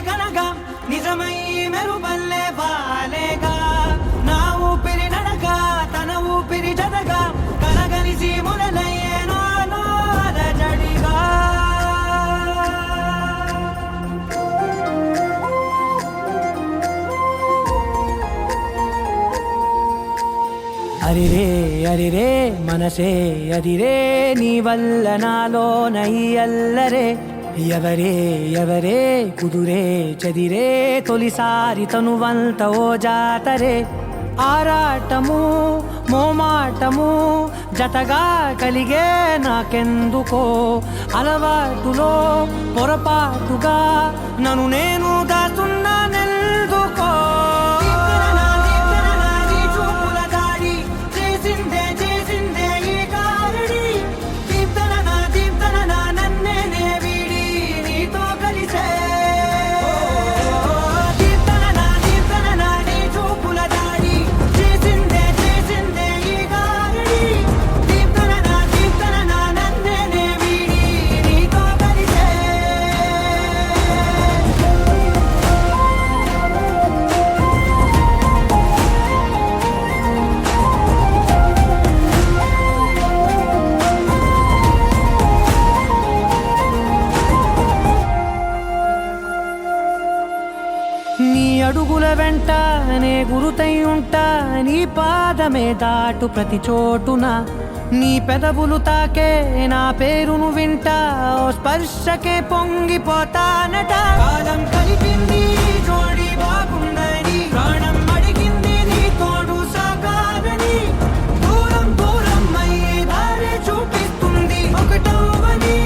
గనగా నిజమై మెరుపల్లే వాలేగా నా ఊపిరి నడక తన ఊపిరి జతగా కలగలిసి మొదలయ్యేనో అలజడిగా అరిరే అరిరే మనసే అదిరే నీ వల్ల నాలో నయ్యల్లరే ఎవరే ఎవరే కుదురే చదిరే తొలిసారి తనువంత ఓ జాతరే ఆరాటము మోమాటము జతగా కలిగే నాకెందుకో అలవాటులో పొరపాటుగా నన్ను నేను దాస్తున్నానెందుకో నీ అడుగుల వెంట నే గురుతై ఉంటా నీ పాదమే దాటు ప్రతి చోటున నీ పెదవులు తాకే నా పేరును వింటా ఓ స్పర్శకే పొంగిపోతానట కాలం కలిపింది జోడి బాగుందని ప్రాణం అడిగింది నీ తోడు సాగాలని దూరం దూరం అయ్యే దారి చూపిస్తుంది ఒకటవని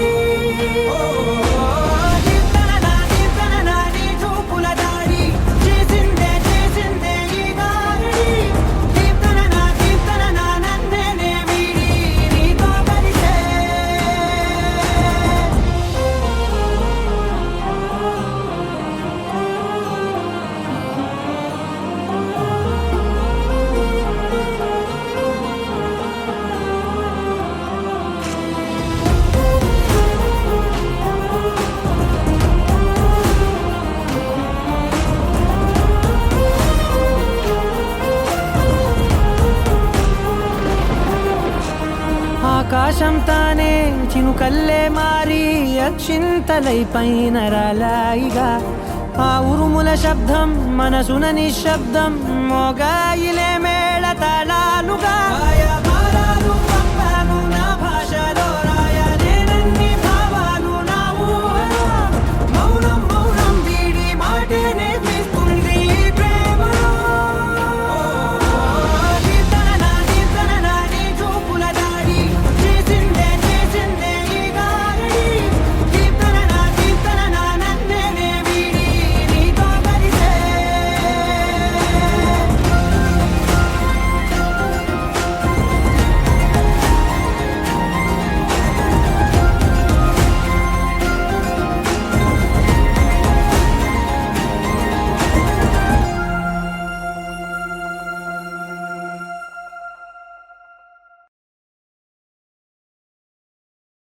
ఆకాశం తానే చినుకల్లే మారి అక్షింతలై పైన రాలాయిగా ఆ ఉరుముల శబ్దం మనసున నిశ్శబ్దం మోగాయిలే మేళ తాళాలుగా